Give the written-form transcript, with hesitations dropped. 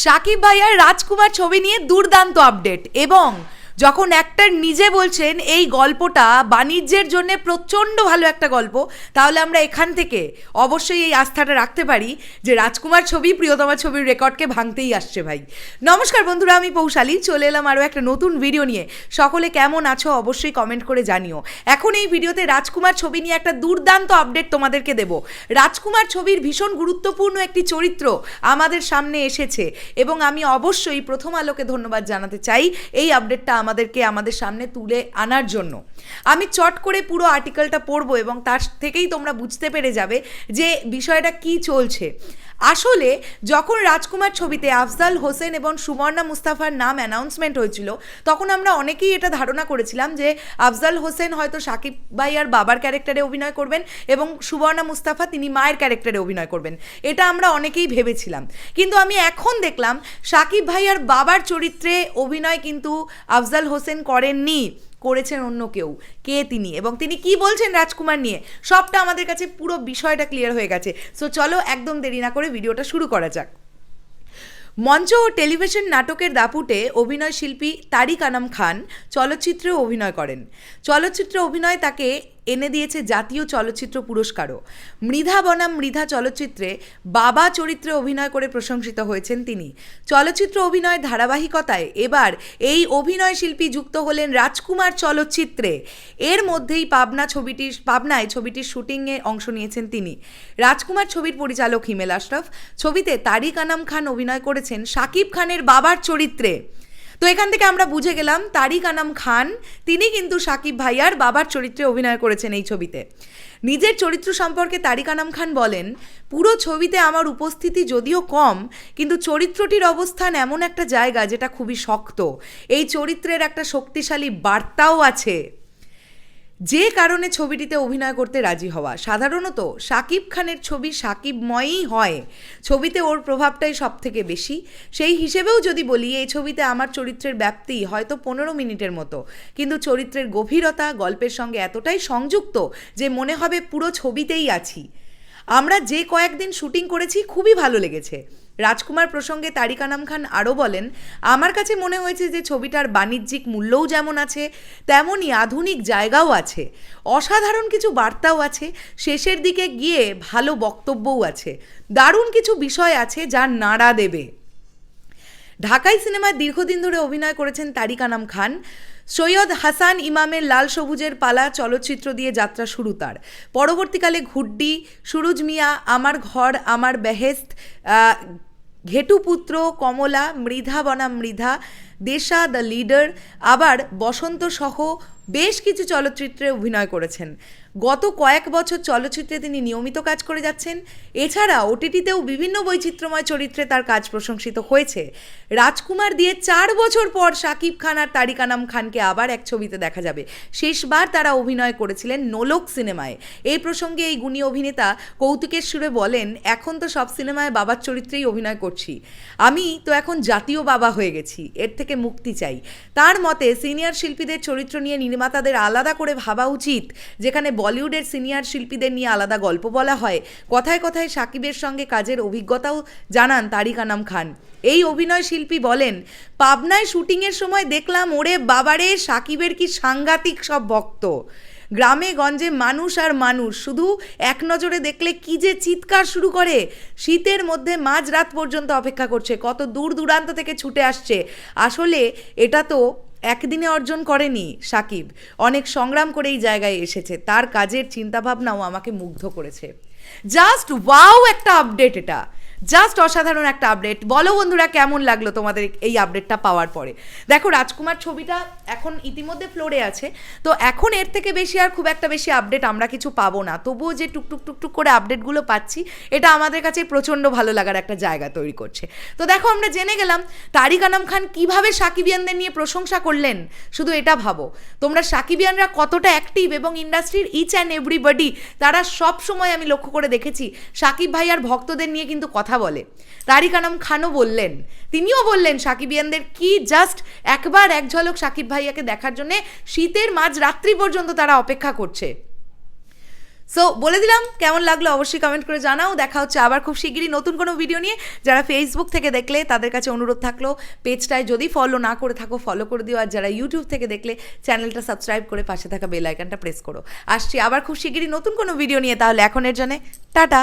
শাকিব ভাইয়ার রাজকুমার ছবি নিয়ে দুর্দান্ত আপডেট। এবং যখন অ্যাক্টর নিজে বলছেন এই গল্পটা বাণিজ্যের জন্য প্রচণ্ড ভালো একটা গল্প, তাহলে আমরা এখান থেকে অবশ্যই এই আস্থাটা রাখতে পারি যে রাজকুমার ছবি প্রিয়তমা ছবির রেকর্ডকে ভাঙতেই আসছে ভাই। নমস্কার বন্ধুরা, আমি পৌশালী চলে এলাম আরও একটা নতুন ভিডিও নিয়ে। সকলে কেমন আছো অবশ্যই কমেন্ট করে জানিও। এখন এই ভিডিওতে রাজকুমার ছবি নিয়ে একটা দুর্দান্ত আপডেট তোমাদেরকে দেব। রাজকুমার ছবির ভীষণ গুরুত্বপূর্ণ একটি চরিত্র আমাদের সামনে এসেছে এবং আমি অবশ্যই প্রথম আলোকে ধন্যবাদ জানাতে চাই এই আপডেটটা আমাদের সামনে তুলে আনার জন্য। আমি চট করে পুরো আর্টিকেলটা পড়বো এবং তার থেকেই তোমরা বুঝতে পেরে যাবে যে বিষয়টা কি চলছে। আসলে যখন রাজকুমার ছবিতে আফজাল হোসেন এবং সুবর্ণা মুস্তাফার নাম অ্যানাউন্সমেন্ট হয়েছিল, তখন আমরা অনেকেই এটা ধারণা করেছিলাম যে আফজাল হোসেন হয়তো শাকিব ভাইয়ার বাবার ক্যারেক্টারে অভিনয় করবেন এবং সুবর্ণা মুস্তাফা তিনি মায়ের ক্যারেক্টারে অভিনয় করবেন। এটা আমরা অনেকেই ভেবেছিলাম, কিন্তু আমি এখন দেখলাম শাকিব ভাইয়ার বাবার চরিত্রে অভিনয় কিন্তু আফজাল হোসেন করেননি, করেছেন অন্য কেউ। কে তিনি এবং তিনি কি বলছেন রাজকুমার নিয়ে, সবটা আমাদের কাছে পুরো বিষয়টা ক্লিয়ার হয়ে গেছে। সো চলো একদম দেরি না করে ভিডিওটা শুরু করা যাক। মঞ্চ ও টেলিভিশন নাটকের দাপুটে অভিনয় শিল্পী তারিক আনাম খান চলচ্চিত্রেও অভিনয় করেন। চলচ্চিত্র অভিনয় তাকে এনে দিয়েছে জাতীয় চলচ্চিত্র পুরস্কারও। মৃধা বনাম মৃধা চলচ্চিত্রে বাবা চরিত্রে অভিনয় করে প্রশংসিত হয়েছেন তিনি। চলচ্চিত্র অভিনয় ধারাবাহিকতায় এবার এই অভিনয় শিল্পী যুক্ত হলেন রাজকুমার চলচ্চিত্রে। এর মধ্যেই পাবনায় ছবিটির শুটিংয়ে অংশ নিয়েছেন তিনি। রাজকুমার ছবির পরিচালক হিমেল আশরাফ। ছবিতে তারিক আনাম খান অভিনয় করেছেন শাকিব খানের বাবার চরিত্রে। তো এখান থেকে আমরা বুঝে গেলাম তারিক আনাম খান তিনি কিন্তু শাকিব ভাইয়ার বাবার চরিত্রে অভিনয় করেছেন এই ছবিতে। নিজের চরিত্র সম্পর্কে তারিক আনাম খান বলেন, পুরো ছবিতে আমার উপস্থিতি যদিও কম, কিন্তু চরিত্রটির অবস্থান এমন একটা জায়গা যেটা খুবই শক্ত। এই চরিত্রের একটা শক্তিশালী বার্তাও আছে, যে কারণে ছবিটিতে অভিনয় করতে রাজি হওয়া। সাধারণত শাকিব খানের ছবি শাকিবময়ই হয়, ছবিতে ওর প্রভাবটাই সব থেকে বেশি। সেই হিসেবেও যদি বলি, এই ছবিতে আমার চরিত্রের ব্যাপ্তি হয়তো 15 মিনিটের মতো, কিন্তু চরিত্রের গভীরতা গল্পের সঙ্গে এতটাই সংযুক্ত যে মনে হবে পুরো ছবিতেই আছি। আমরা যে কয়েকদিন শুটিং করেছি খুবই ভালো লেগেছে। রাজকুমার প্রসঙ্গে তারিক আনাম খান আরও বলেন, আমার কাছে মনে হয়েছে যে ছবিটার বাণিজ্যিক মূল্যও যেমন আছে তেমনই আধুনিক জায়গাও আছে, অসাধারণ কিছু বার্তাও আছে, শেষের দিকে গিয়ে ভালো বক্তব্যও আছে, দারুণ কিছু বিষয় আছে যা নাড়া দেবে। ঢাকাই সিনেমায় দীর্ঘদিন ধরে অভিনয় করেছেন তারিক আনাম খান। সৈয়দ হাসান ইমামের লাল সবুজের পালা চলচ্চিত্র দিয়ে যাত্রা শুরু তার। পরবর্তীকালে ঘুড্ডি, সুরুজ মিয়া, আমার ঘর আমার বেহেস্ত, ঘেটুপুত্র, কমলা, মৃধা বনাম মৃধা, দেশা, দ্য লিডার, আবার বসন্ত সহ বেশ কিছু চলচ্চিত্রে অভিনয় করেছেন। গত কয়েক বছর চলচ্চিত্রে তিনি নিয়মিত কাজ করে যাচ্ছেন। এছাড়া ওটিটিতেও বিভিন্ন বৈচিত্র্যময় চরিত্রে তার কাজ প্রশংসিত হয়েছে। রাজকুমার দিয়ে 4 বছর পর শাকিব খান আর তারিক আনাম খানকে আবার এক ছবিতে দেখা যাবে। শেষবার তারা অভিনয় করেছিলেন নোলক সিনেমায়। এই প্রসঙ্গে এই গুণী অভিনেতা কৌতুকের সুরে বলেন, এখন তো সব সিনেমায় বাবার চরিত্রেই অভিনয় করছি, আমি তো এখন জাতীয় বাবা হয়ে গেছি, এর থেকে মুক্তি চাই। তার মতে সিনিয়র শিল্পীদের চরিত্র নিয়ে নির্মাতাদের আলাদা করে ভাবা উচিত, যেখানে বলিউডের সিনিয়র শিল্পীদের নিয়ে আলাদা গল্প বলা হয়। কথায় কথায় শাকিবের সঙ্গে কাজের অভিজ্ঞতাও জানান তারিক আনাম খান। এই অভিনয় শিল্পী বলেন, পাবনায় শুটিংয়ের সময় দেখলাম ওরে বাবারে শাকিবের কি সাংঘাতিক সব ভক্ত। গ্রামে গঞ্জে মানুষ আর মানুষ, শুধু এক নজরে দেখলে কি যে চিৎকার শুরু করে। শীতের মধ্যে মাঝরাত পর্যন্ত অপেক্ষা করছে, কত দূর দূরান্ত থেকে ছুটে আসছে। আসলে এটা তো একদিনে অর্জন করেনি শাকিব, অনেক সংগ্রাম করে এই জায়গায় এসেছে। তার কাজের চিন্তাভাবনাও আমাকে মুগ্ধ করেছে। জাস্ট ওয়াও একটা আপডেট, এটা জাস্ট অসাধারণ একটা আপডেট। বলো বন্ধুরা কেমন লাগলো তোমাদের এই আপডেটটা পাওয়ার পরে। দেখো রাজকুমার ছবিটা এখন ইতিমধ্যে ফ্লোরে আছে, তো এখন এর থেকে বেশি আর খুব একটা বেশি আপডেট আমরা কিছু পাবো না। তবুও যে টুকটুক টুকটুক করে আপডেটগুলো পাচ্ছি, এটা আমাদের কাছে প্রচণ্ড ভালো লাগার একটা জায়গা তৈরি করছে। তো দেখো আমরা জেনে গেলাম তারিক আনাম খান কীভাবে সাকিবিয়ানদের নিয়ে প্রশংসা করলেন। শুধু এটা ভাবো তোমরা, সাকিবিয়ানরা কতটা অ্যাক্টিভ এবং ইন্ডাস্ট্রির ইচ অ্যান্ড এভরিবডি তারা সব সময় আমি লক্ষ্য করে দেখেছি সাকিব ভাইয়ার ভক্তদের নিয়ে কিন্তু কথা বলে। তারিক আনাম খানও বললেন, তিনিও বললেন সাকিবিয়ানদের কি জাস্ট একবার এক ঝলক সাকিব ভাইয়াকে দেখার জন্য শীতের মাঝ রাত্রি পর্যন্ত তারা অপেক্ষা করছে। সো বলে দিলাম, কেমন লাগলো অবশ্যই কমেন্ট করে জানাও। দেখা হচ্ছে আবার খুব শিগগিরই নতুন কোনো ভিডিও নিয়ে। যারা ফেসবুক থেকে দেখলে তাদের কাছে অনুরোধ থাকলো, পেজটায় যদি ফলো না করে থাকো ফলো করে দিও, আর যারা ইউটিউব থেকে দেখলে চ্যানেলটা সাবস্ক্রাইব করে পাশে থাকা বেল আইকনটা প্রেস করো। আসছি আবার খুব শিগগিরই নতুন কোনো ভিডিও নিয়ে, তাহলে এখনের জন্য টাটা।